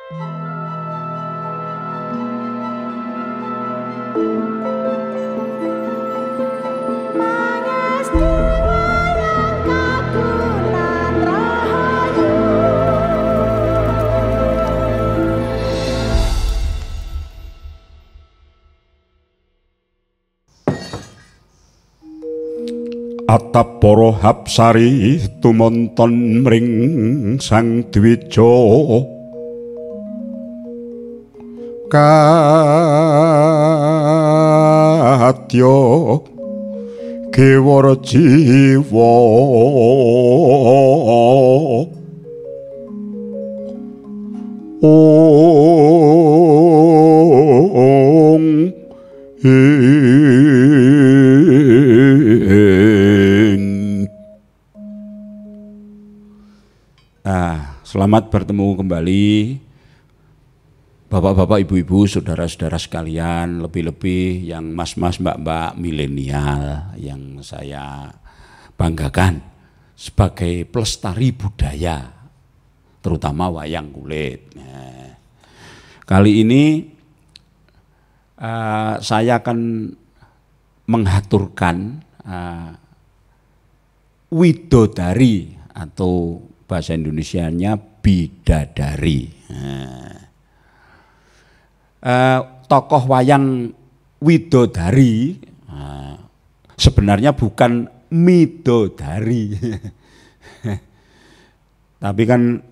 Atap para hapsari tumonton mring Sang Dwija kadya gewara jiwa ong Selamat bertemu kembali Bapak-bapak, ibu-ibu, saudara-saudara sekalian, lebih-lebih yang mas-mas, mbak-mbak milenial yang saya banggakan sebagai pelestari budaya, terutama wayang kulit. Nah, kali ini saya akan menghaturkan widodari atau bahasa Indonesianya bidadari. Tokoh wayang widodari sebenarnya bukan midodari. Tapi kan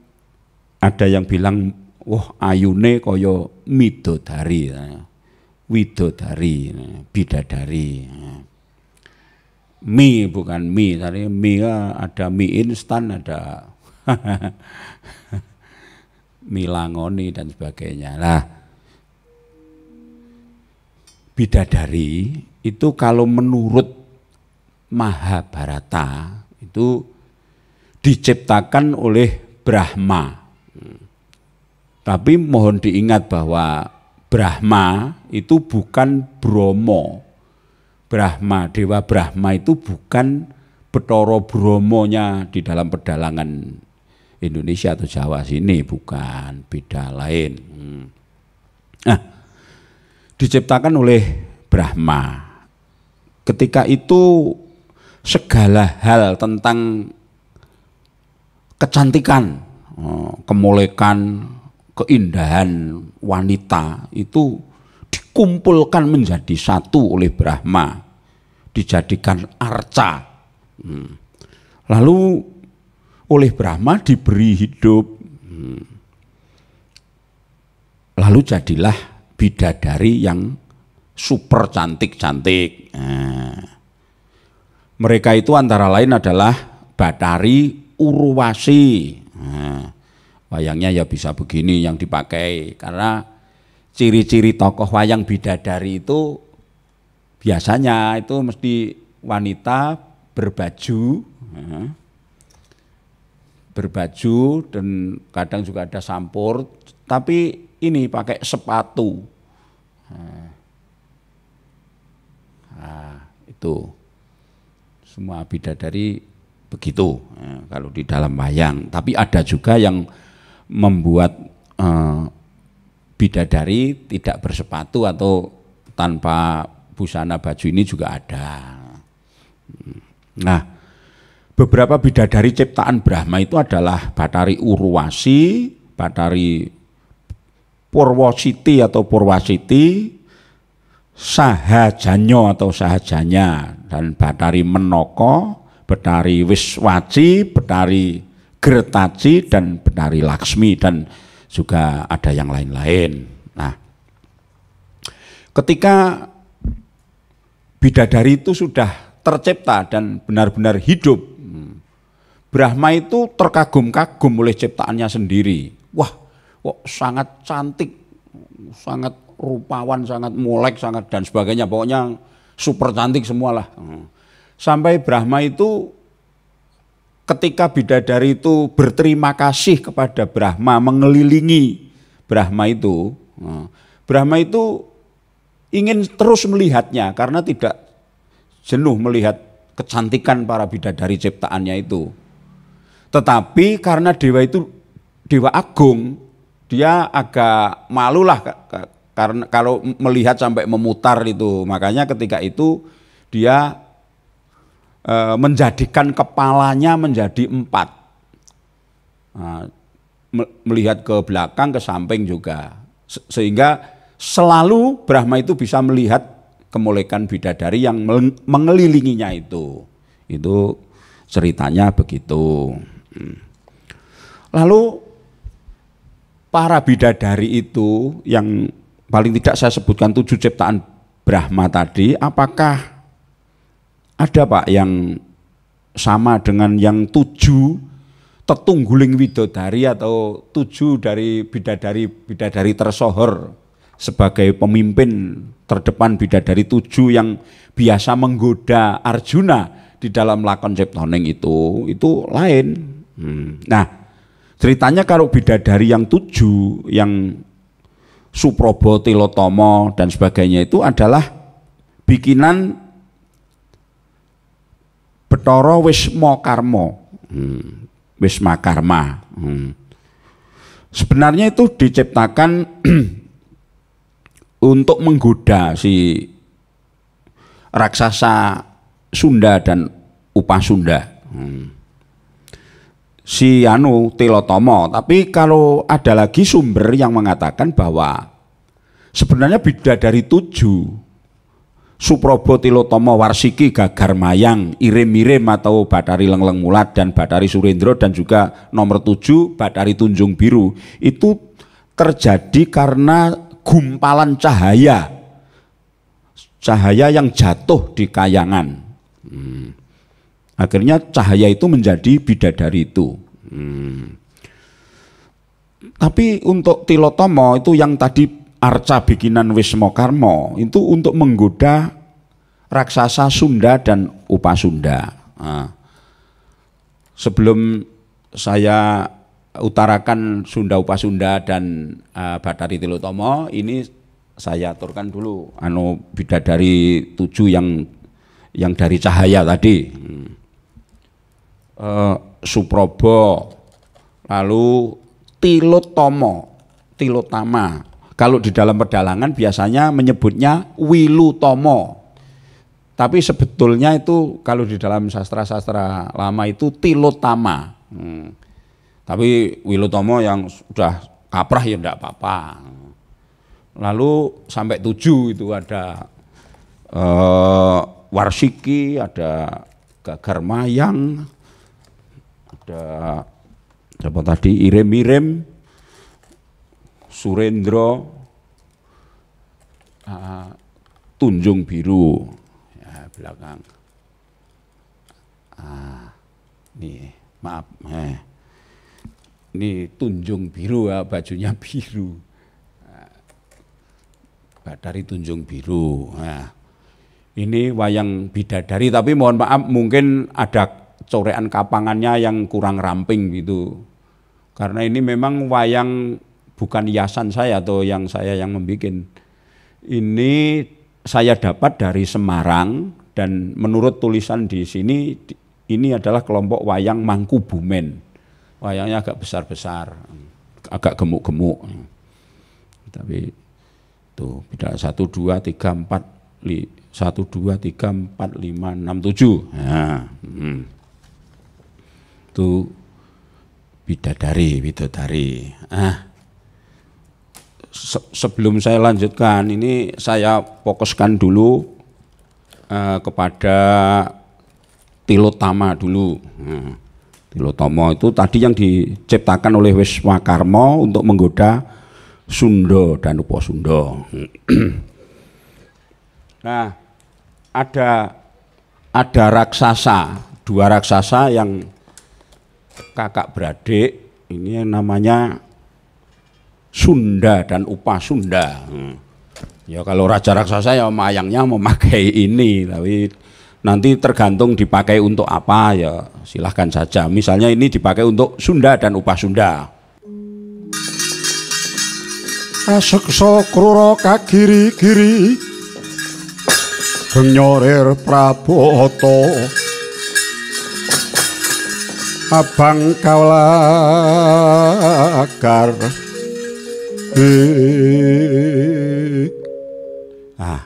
ada yang bilang, wah ayune kaya midodari. Widodari, bidadari. Mie bukan mie, tadi mie ada mie instan, ada mie langoni dan sebagainya. Nah, bidadari itu kalau menurut Mahabharata itu diciptakan oleh Brahma. Tapi mohon diingat bahwa Brahma itu bukan Bromo. Brahma, Dewa Brahma itu bukan Bathara Bromonya di dalam pedalangan Indonesia atau Jawa sini, bukan, beda lain. Nah, diciptakan oleh Brahma. Ketika itu segala hal tentang kecantikan, kemolekan, keindahan wanita itu dikumpulkan menjadi satu oleh Brahma, dijadikan arca. Lalu oleh Brahma diberi hidup, lalu jadilah bidadari yang super cantik-cantik. Mereka itu antara lain adalah Bathari Urwasi. Wayangnya ya bisa begini yang dipakai, karena ciri-ciri tokoh wayang bidadari itu biasanya itu mesti wanita berbaju dan kadang juga ada sampur, tapi ini pakai sepatu. Itu semua bidadari begitu kalau di dalam wayang. Tapi ada juga yang membuat bidadari tidak bersepatu atau tanpa busana baju, ini juga ada. Nah, beberapa bidadari ciptaan Brahma itu adalah Bathari Urwasi, Bathari Purwasiti atau Purwasiti, Sahajanyo atau Sahajanya, dan Bathari Menaka, Bathari Wiswaci, Bathari Gretaci, dan Bathari Laksmi, dan juga ada yang lain-lain. Nah, ketika bidadari itu sudah tercipta dan benar-benar hidup, Brahma itu terkagum-kagum oleh ciptaannya sendiri. Wah, kok sangat cantik, sangat rupawan, sangat molek, sangat dan sebagainya. Pokoknya super cantik semualah. Sampai Brahma itu ketika bidadari itu berterima kasih kepada Brahma, mengelilingi Brahma itu ingin terus melihatnya karena tidak jenuh melihat kecantikan para bidadari ciptaannya itu. Tetapi karena dewa itu dewa agung, dia agak malu lah karena kalau melihat sampai memutar itu. Makanya ketika itu dia menjadikan kepalanya menjadi 4. Nah, melihat ke belakang, ke samping juga. Sehingga selalu Brahma itu bisa melihat kemolekan bidadari yang mengelilinginya itu. Itu ceritanya begitu. Lalu para bidadari itu yang paling tidak saya sebutkan 7 ciptaan Brahma tadi, apakah ada Pak yang sama dengan yang 7 tetungguling widodari atau 7 dari bidadari tersohor sebagai pemimpin terdepan bidadari 7 yang biasa menggoda Arjuna di dalam lakon Ciptoning itu lain. Nah, ceritanya kalau bidadari yang 7, yang Suprobo, Tilotomo dan sebagainya itu adalah bikinan Bathara Wismakarma. Wismakarma. Sebenarnya itu diciptakan untuk menggoda si raksasa Sunda dan Upasunda. Si Tilotomo, tapi kalau ada lagi sumber yang mengatakan bahwa sebenarnya bidadari 7 Suprobo, Tilotomo, Warsiki, Gagarmayang, Irim-Irim atau Bathari Lengleng Mulat dan Bathari Surendra dan juga nomor 7 Bathari Tunjung Biru itu terjadi karena gumpalan cahaya yang jatuh di kayangan. Akhirnya cahaya itu menjadi bidadari itu. Tapi untuk Tilotomo itu yang tadi arca bikinan Wismakarma itu untuk menggoda raksasa Sunda dan Upasunda. Sebelum saya utarakan Sunda Upasunda dan Bathari Tilotomo, ini saya aturkan dulu bidadari 7 yang dari cahaya tadi. Suprobo, lalu Tilotama. Kalau di dalam pedalangan biasanya menyebutnya Wilutomo. Tapi sebetulnya itu kalau di dalam sastra-sastra lama itu Tilotama. Tapi Wilutomo yang sudah kaprah ya enggak apa-apa. Lalu sampai 7 itu ada Warsiki, ada Gagarmayang, ada siapa tadi, Irim-Irim, Surendra, Tunjung Biru ya belakang. Nih maaf, ini Tunjung Biru ya, bajunya biru. Bathari Tunjung Biru. Nah, ini wayang bidadari, tapi mohon maaf mungkin ada corekan kapangannya yang kurang ramping gitu. Karena ini memang wayang bukan hiasan saya atau yang saya yang membuat. Ini saya dapat dari Semarang dan menurut tulisan di sini ini adalah kelompok wayang Mangkubumen. Wayangnya agak besar-besar, agak gemuk-gemuk. Tapi tuh beda 1 2 3 4 1 2 3 4 5 6 7. Nah, itu bidadari. Sebelum saya lanjutkan, ini saya fokuskan dulu kepada Tilotama dulu. Tilotomo itu tadi yang diciptakan oleh Wismakarma untuk menggoda Sunda dan Upasunda. Nah, ada raksasa, 2 raksasa yang kakak beradik, ini yang namanya Sunda dan Upasunda. Ya kalau raja raksasa ya mayangnya memakai ini, tapi nanti tergantung dipakai untuk apa ya silahkan saja. Misalnya ini dipakai untuk Sunda dan Upasunda. Aseksa krura kagiri-giri genyorir Prabata abang kaulagar Nah,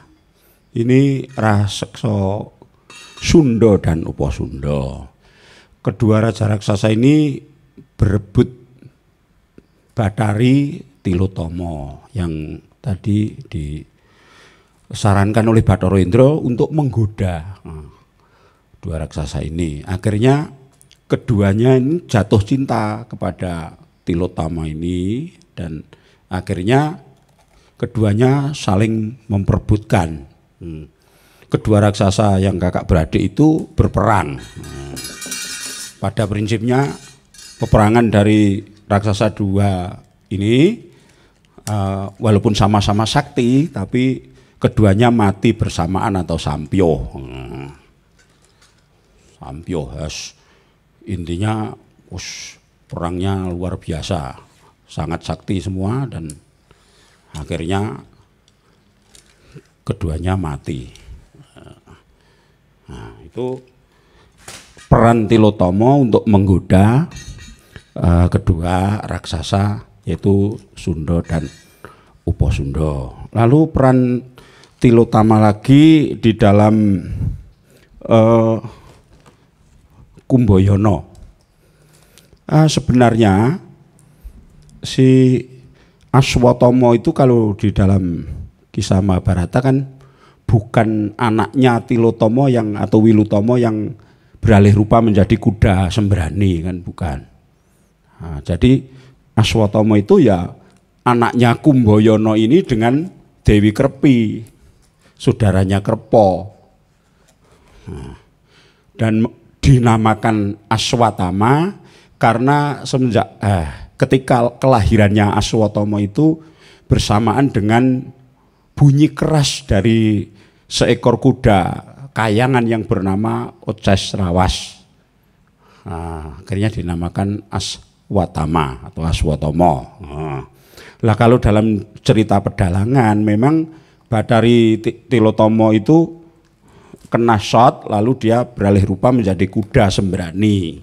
ini raseksa Sunda dan Upasunda. Kedua raja raksasa ini berebut Bathari Tilottama yang tadi disarankan oleh Bathara Indra untuk menggoda dua raksasa ini. Akhirnya keduanya ini jatuh cinta kepada Tilottama ini dan akhirnya keduanya saling memperebutkan. Kedua raksasa yang kakak beradik itu berperang. Pada prinsipnya peperangan dari raksasa dua ini walaupun sama-sama sakti tapi keduanya mati bersamaan atau sampyo. Sampyo intinya perangnya luar biasa, sangat sakti semua dan akhirnya keduanya mati. Nah, itu peran Tilottama untuk menggoda kedua raksasa yaitu Sunda dan Upasunda. Lalu peran Tilottama lagi di dalam Kumbayana. Sebenarnya si Aswatama itu kalau di dalam kisah Mahabharata kan bukan anaknya Tilottama yang atau Wilutama yang beralih rupa menjadi kuda sembrani kan, bukan. Nah, jadi Aswatama itu ya anaknya Kumbayana ini dengan Dewi Krepi, saudaranya Krepa. Nah, dan dinamakan Aswatama karena semenjak ketika kelahirannya Aswatama itu bersamaan dengan bunyi keras dari seekor kuda kayangan yang bernama Oces Rawas. Nah, akhirnya dinamakan Aswatama atau Aswatama. Lah kalau dalam cerita pedalangan memang Bathari Tilottama itu kena shot lalu dia beralih rupa menjadi kuda sembrani.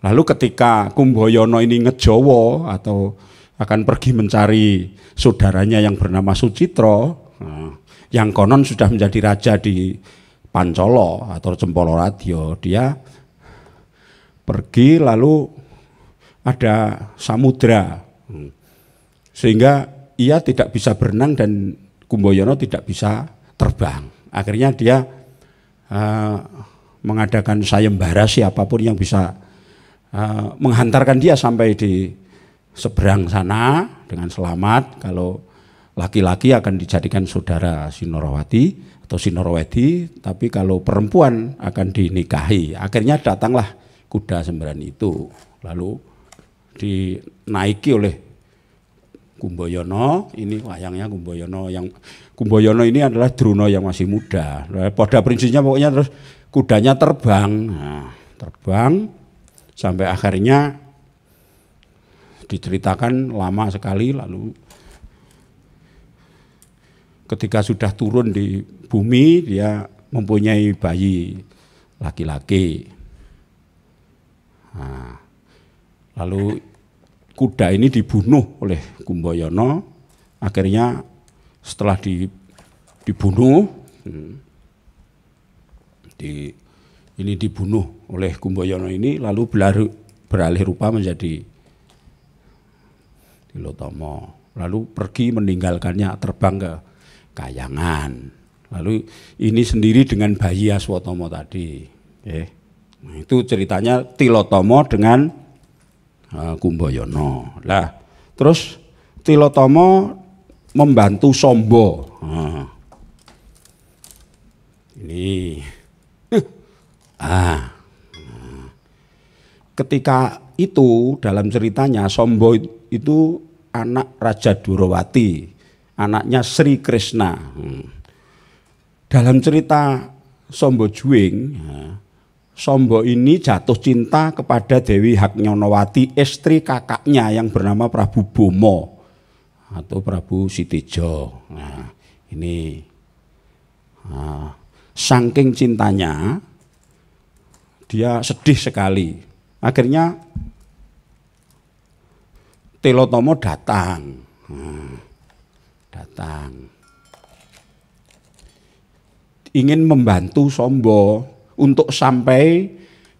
Lalu ketika Kumbayana ini ngejowo atau akan pergi mencari saudaranya yang bernama Sucitra, yang konon sudah menjadi raja di Pancala atau Cempala Radya, dia pergi lalu ada samudra sehingga ia tidak bisa berenang dan Kumbayana tidak bisa terbang. Akhirnya dia mengadakan sayembara siapapun yang bisa menghantarkan dia sampai di seberang sana dengan selamat. Kalau laki-laki akan dijadikan saudara Sinorawati atau Sinorawedi, tapi kalau perempuan akan dinikahi. Akhirnya datanglah kuda sembrani itu, lalu dinaiki oleh Kumbayana. Ini wayangnya Kumbayana, yang Kumbayana ini adalah Drona yang masih muda. Pada prinsipnya pokoknya terus kudanya terbang, terbang sampai akhirnya diceritakan lama sekali. Lalu ketika sudah turun di bumi dia mempunyai bayi laki-laki. Nah, lalu kuda ini dibunuh oleh Kumbayana. Akhirnya setelah dibunuh, dibunuh oleh Kumbayana ini, lalu beralih rupa menjadi Tilottama. Lalu pergi meninggalkannya, terbang ke Kayangan. Lalu ini sendiri dengan bayi Aswatama tadi. Nah, itu ceritanya Tilottama dengan Kumbayana. Lah, terus Tilottama membantu Samba. Ini ketika itu dalam ceritanya Samba itu anak Raja Durawati, anaknya Sri Krishna. Dalam cerita Samba Juwing, Samba ini jatuh cinta kepada Dewi Haknyanawati, istri kakaknya yang bernama Prabu Boma atau Prabu Siteja. Nah, ini saking cintanya dia sedih sekali. Akhirnya Tilotama datang. Datang. Ingin membantu Samba untuk sampai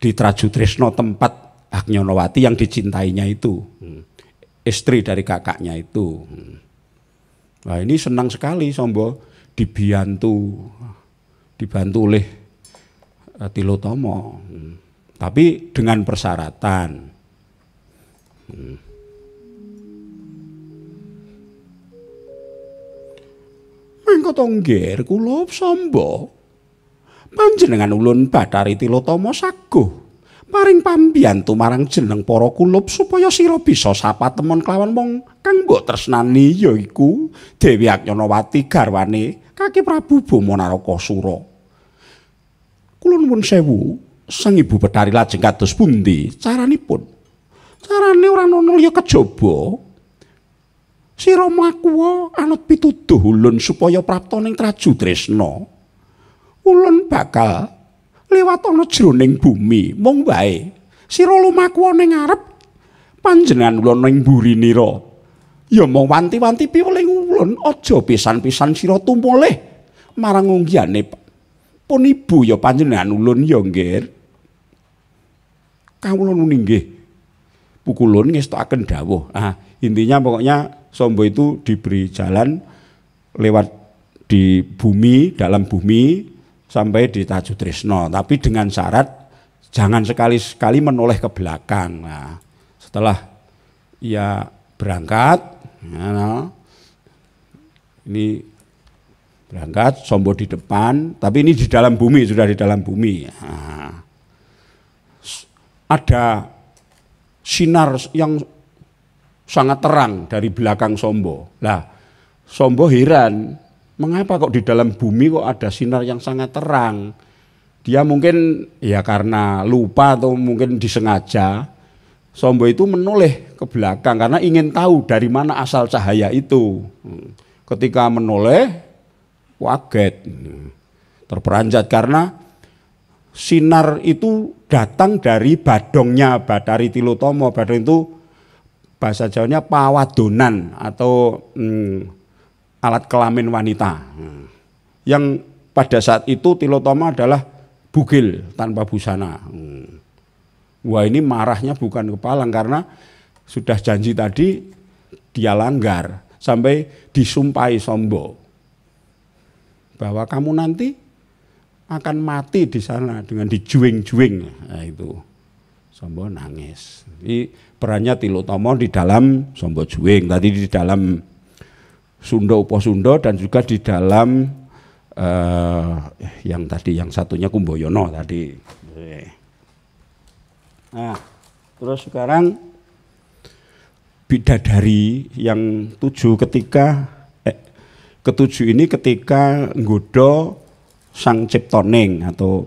di Trajutresna tempat Agnyanawati yang dicintainya itu. Istri dari kakaknya itu. Nah, ini senang sekali Samba dibantu oleh Tilotama. Tapi dengan persyaratan. Mengko nggih kula Samba panjenengan ulun Bathari Tilotama saguh paring pambiyantu marang jeneng para kulup supaya sira bisa sapatemon kelawan wong kang mbok tresnani yaiku Dewi Agnyanawati garwane Kaki Prabu Bama Narakasura. Kula nuwun sewu, Sang Ibu Bathari lajeng kados pundi caranipun? Carane ora ana liya kejaba. Sira makuwa anut pituduh ulun supaya prapta ning Trajutresna. Ulun bakal liwat ana jroning bumi, mung wae sira lumaku ning ngarep panjenengan ulun ning burinira. Ya mung wanti-wanti piweling ulun aja pisan-pisan sira tumulih marang unggiyane pun ibu ya panjenengan ulun ya nggih. Kawula nggih. Pukulun ngestokaken dawuh. Intinya pokoknya Samba itu diberi jalan lewat di bumi, dalam bumi sampai di Trajutresna, tapi dengan syarat jangan sekali-sekali menoleh ke belakang. Nah, setelah ia berangkat, ini berangkat, Samba di depan, tapi ini di dalam bumi, sudah di dalam bumi. Nah, ada sinar yang sangat terang dari belakang Samba. Lah, Samba heran, mengapa kok di dalam bumi kok ada sinar yang sangat terang? Dia mungkin ya karena lupa atau mungkin disengaja. Samba itu menoleh ke belakang karena ingin tahu dari mana asal cahaya itu. Ketika menoleh, kaget, terperanjat karena sinar itu datang dari badongnya Bathari Tilotama. Badong itu bahasa Jawanya pawadonan atau alat kelamin wanita. Yang pada saat itu Tilotama adalah bugil tanpa busana. Wah, ini marahnya bukan kepalang karena sudah janji tadi dia langgar sampai disumpahi Samba bahwa kamu nanti akan mati di sana dengan dijuing-juing. Nah, itu Samba nangis. Ini perannya Tilotama di dalam Samba juing, tadi di dalam Sunda Upasunda dan juga di dalam yang tadi yang satunya Kumbayana tadi. Nah, terus sekarang bidadari yang ketujuh ini ketika nggoda Sang Ciptaning atau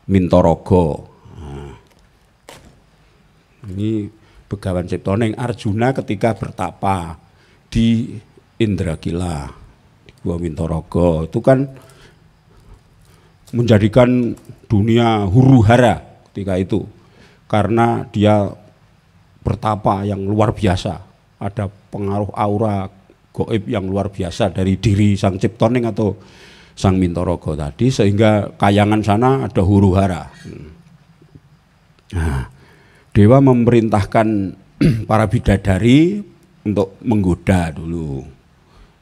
Mintaraga. Nah, ini Begawan Ciptaning Arjuna ketika bertapa di Indragila di Gua Mintaraga itu kan menjadikan dunia huru-hara ketika itu karena dia bertapa yang luar biasa, ada pengaruh aura gaib yang luar biasa dari diri Sang Ciptaning atau Sang Mintaraga tadi sehingga kayangan sana ada huru-hara. Nah, dewa memerintahkan para bidadari untuk menggoda dulu.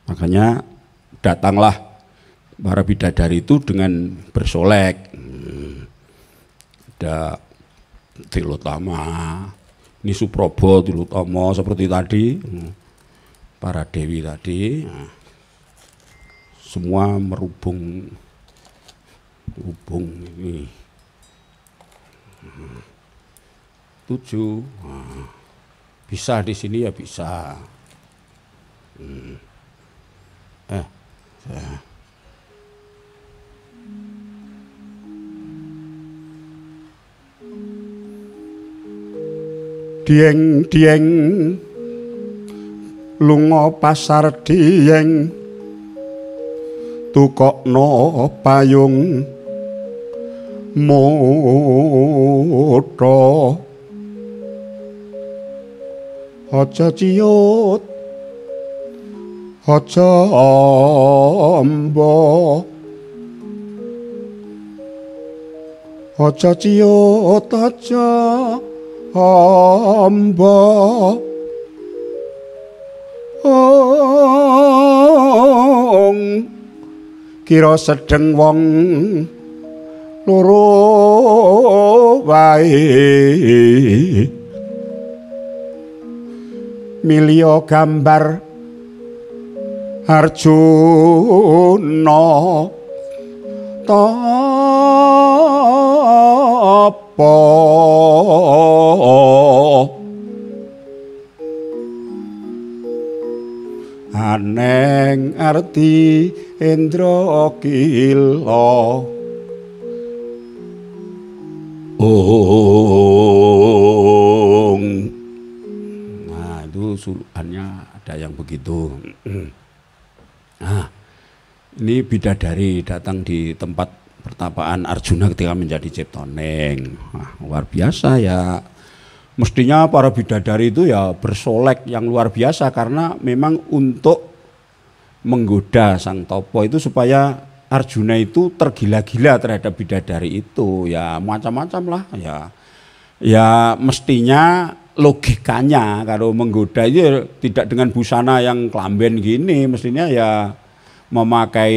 Makanya datanglah para bidadari itu dengan bersolek. Ada Tilotama, ini Supraba, Tilotama seperti tadi, para dewi tadi. Semua merubung ini 7. Bisa di sini ya bisa. Dieng-dieng lunga pasar dieng tukokno payung motho aja ciut aja amba aja ciut aja amba kira sedeng wong loro wae milya gambar Arjuna tapa aneng arti Indra kila nah itu suluhannya ada yang begitu. Nah ini bidadari datang di tempat pertapaan Arjuna ketika menjadi Ciptoneng. Nah, luar biasa ya. Mestinya para bidadari itu ya bersolek yang luar biasa karena memang untuk menggoda Sang Topo itu supaya Arjuna itu tergila-gila terhadap bidadari itu ya macam-macam lah ya. Ya mestinya logikanya kalau menggoda itu tidak dengan busana yang kelamben gini, mestinya ya memakai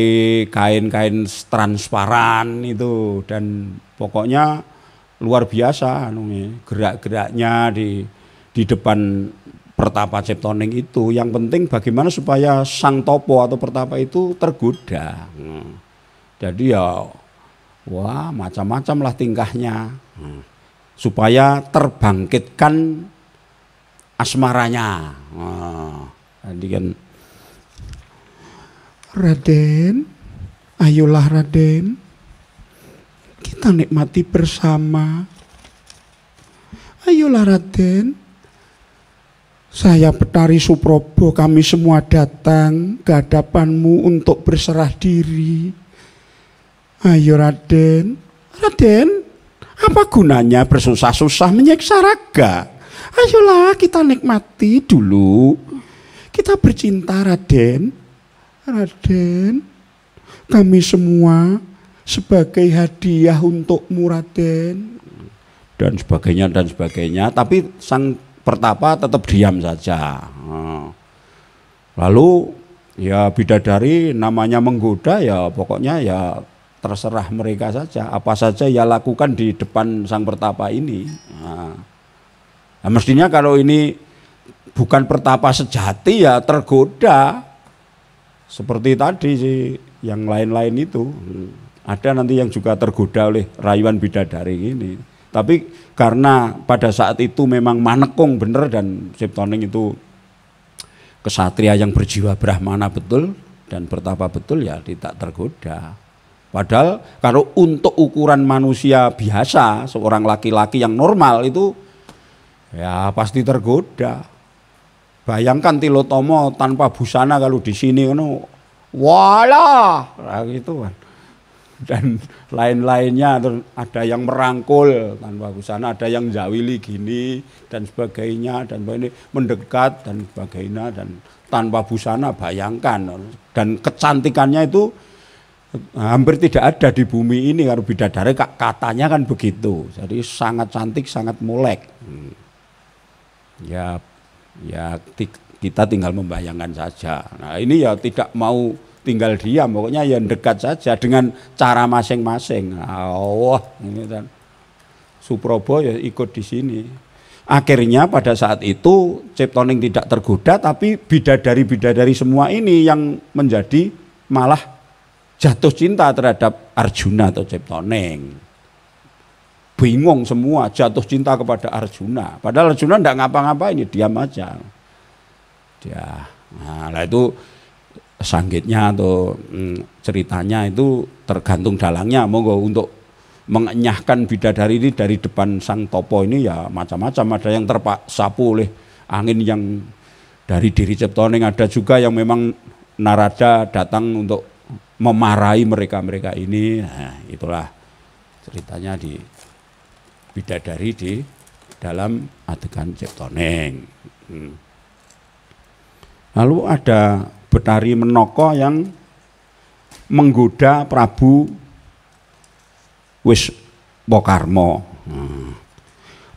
kain-kain transparan itu dan pokoknya luar biasa gerak-geraknya di depan pertapa Ciptoneng itu. Yang penting bagaimana supaya Sang Topo atau pertapa itu tergoda. Jadi ya wah macam-macam lah tingkahnya supaya terbangkitkan asmaranya. Jadi kan Raden, ayolah Raden, kita nikmati bersama. Ayolah Raden, saya Betari Suprobo, kami semua datang ke hadapanmu untuk berserah diri. Ayo Raden, Raden, apa gunanya bersusah-susah menyiksa raga? Ayolah kita nikmati dulu. Kita bercinta Raden. Raden, kami semua sebagai hadiah untukmu Raden. Dan sebagainya. Tapi sang pertapa tetap diam saja. Lalu ya bidadari namanya menggoda ya pokoknya ya terserah mereka saja. Apa saja ya lakukan di depan sang pertapa ini. Nah, mestinya kalau ini bukan pertapa sejati ya tergoda. Seperti tadi sih yang lain-lain itu. Ada nanti yang juga tergoda oleh rayuan bidadari ini. Tapi karena pada saat itu memang manekung bener dan Ciptoneng itu kesatria yang berjiwa brahmana betul dan pertapa betul ya tidak tergoda. Padahal kalau untuk ukuran manusia biasa, seorang laki-laki yang normal itu ya pasti tergoda. Bayangkan Tilotomo tanpa busana kalau di sini walah gitu kan. Dan lain-lainnya ada yang merangkul tanpa busana, ada yang jawili gini dan sebagainya dan ini mendekat dan sebagainya dan tanpa busana bayangkan dan kecantikannya itu hampir tidak ada di bumi ini kalau bidadari katanya kan begitu. Jadi sangat cantik, sangat molek. Ya kita tinggal membayangkan saja. Nah ini ya tidak mau tinggal diam, pokoknya ya dekat saja dengan cara masing-masing. Ini kan Suprobo ya ikut di sini. Akhirnya pada saat itu Ciptoneng tidak tergoda, tapi bidadari-bidadari semua ini yang menjadi malah jatuh cinta terhadap Arjuna atau Ciptoneng. Bingung semua, jatuh cinta kepada Arjuna. Padahal Arjuna tidak ngapa-ngapain, diam aja. Nah itu sanggitnya atau ceritanya itu tergantung dalangnya. Monggo untuk mengenyahkan bidadari ini dari depan Sang Topo ini ya macam-macam. Ada yang tersapu oleh angin yang dari diri Ciptoneng, ada juga yang memang Narada datang untuk memarahi mereka ini. Nah, itulah ceritanya di bidadari di dalam adegan Ciptoneng. Lalu ada Betari Menaka yang menggoda Prabu Wiswakarma.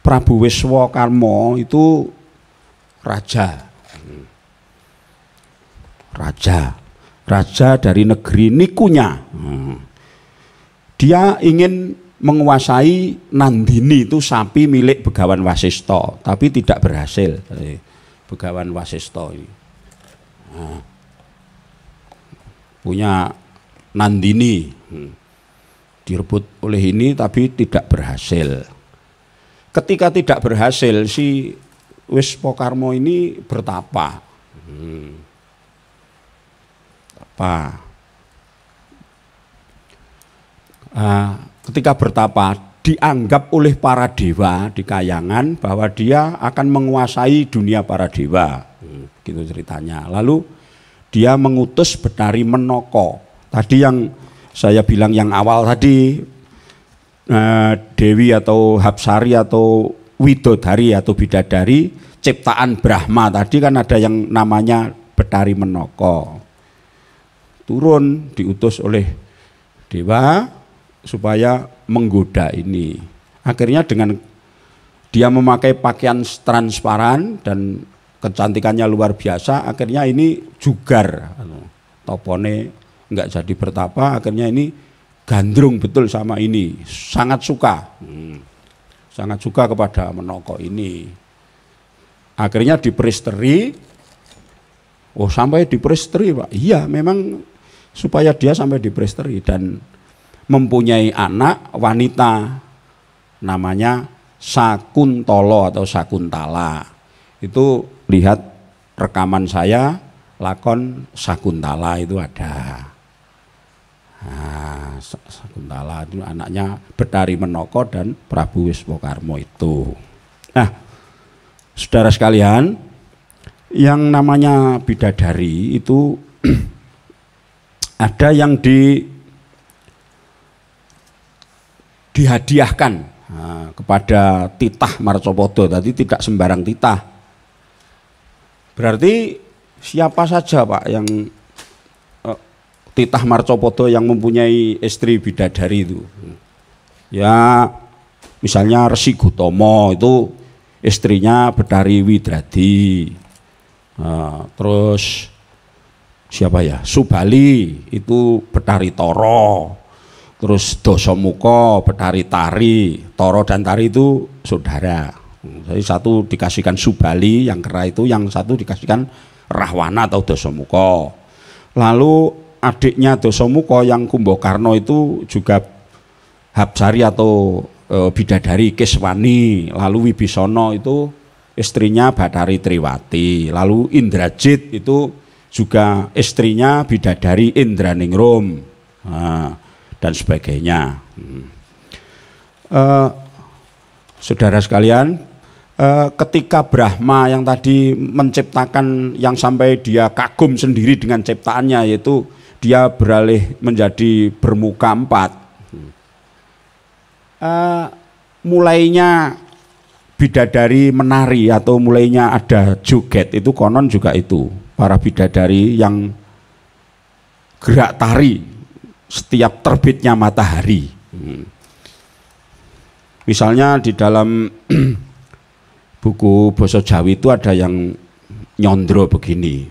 Prabu Wiswakarma itu raja dari negeri Nikunya. Dia ingin menguasai Nandini, itu sapi milik Begawan Wasista, tapi tidak berhasil. Begawan Wasista ini punya Nandini, direbut oleh ini tapi tidak berhasil. Ketika tidak berhasil, si Wiswakarma ini bertapa. Ketika bertapa, dianggap oleh para dewa di Kayangan bahwa dia akan menguasai dunia para dewa. Gitu ceritanya. Lalu dia mengutus Betari Menaka. Tadi yang saya bilang yang awal tadi, Dewi atau Hapsari atau Widodari atau Bidadari ciptaan Brahma tadi kan ada yang namanya Betari Menaka. Turun diutus oleh dewa supaya menggoda ini. Akhirnya dengan dia memakai pakaian transparan dan kecantikannya luar biasa, akhirnya ini jugar, topone enggak jadi bertapa, akhirnya ini gandrung betul sama ini, sangat suka kepada Menaka ini. Akhirnya diperisteri, sampai diperisteri Pak, iya memang supaya dia sampai diperisteri dan mempunyai anak wanita namanya Sakuntala atau Sakuntala. Itu lihat rekaman saya lakon Sakuntala itu ada. Sakuntala itu anaknya Betari Menaka dan Prabu Wiswakarma itu. Nah, saudara sekalian, yang namanya bidadari itu ada yang dihadiahkan kepada titah Marcapada. Tadi tidak sembarang titah. Berarti siapa saja Pak yang titah Marcapada yang mempunyai istri bidadari itu? Ya misalnya Resi Gutama itu istrinya Betari Widradi. Terus siapa ya? Subali itu Betari Tara. Terus Dasamuka, Betari Tari. Tara dan Tari itu saudara. Jadi satu dikasihkan Subali yang kera itu, yang satu dikasihkan Rahwana atau Dasamuka. Lalu adiknya Dasamuka yang Kumbakarna itu juga Hapsari atau bidadari Keswani. Lalu Wibisana itu istrinya Bathari Triwati. Lalu Indrajit itu juga istrinya bidadari Indraningrum, dan sebagainya. Saudara sekalian, ketika Brahma yang tadi menciptakan yang sampai dia kagum sendiri dengan ciptaannya, yaitu dia beralih menjadi bermuka 4, mulainya bidadari menari atau mulainya ada joget itu konon juga itu para bidadari yang gerak tari setiap terbitnya matahari. Misalnya di dalam buku basa Jawi itu ada yang nyondro begini.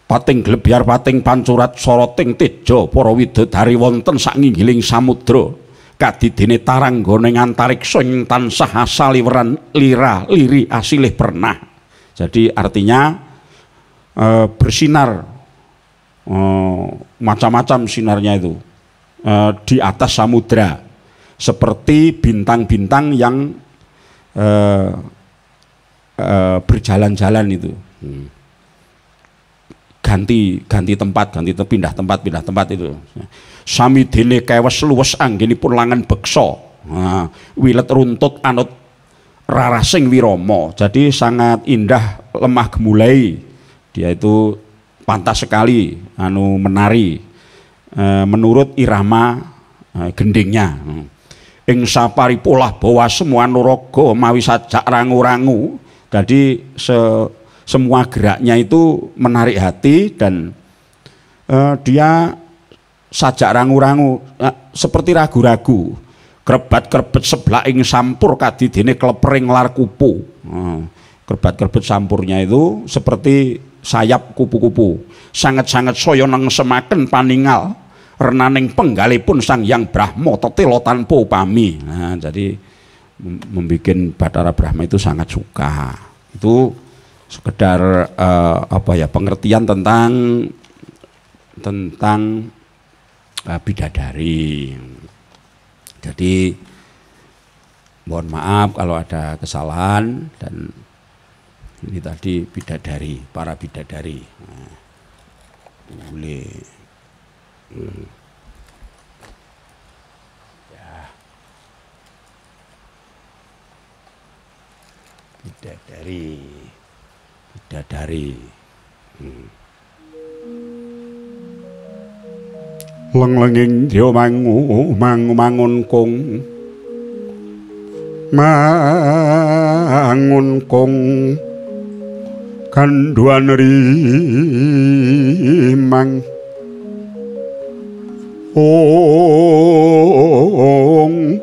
Pating glebyar pating pancurat soroting tejo para widodari wonten saknginggiling samudra kadidene taranggone antariksa ing tansah asaliweran liri asilih pernah. Jadi artinya bersinar macam-macam sinarnya itu di atas samudra seperti bintang-bintang yang berjalan-jalan itu. Ganti tempat, pindah tempat itu. Sami dene kewes luwes anggenipun langan beksa. Wilet runtut anut rarasing wirama. Jadi sangat indah, lemah gemulai. Dia itu pantas sekali menari menurut irama gendingnya. Ing saparipolah bawa semua nuraga mawi sajak rangu-rangu. Jadi semua geraknya itu menarik hati dan dia sajak rangu-rangu seperti ragu-ragu. Krebat-krebet sebelah ing sampur kadidene klepering lar kupu. Krebat-krebet sampurnya itu seperti sayap kupu-kupu. Sangat-sangat saya nengsemaken paningal renaning penggalipun Sang Hyang Brahma tetela tanpa upami. Nah, jadi membikin Bathara Brahma itu sangat suka. Itu sekedar pengertian tentang bidadari. Jadi mohon maaf kalau ada kesalahan, dan ini tadi bidadari, para bidadari. Nah, boleh. Bidadari. Lenglenging dia mangun kung kanduan rimang ong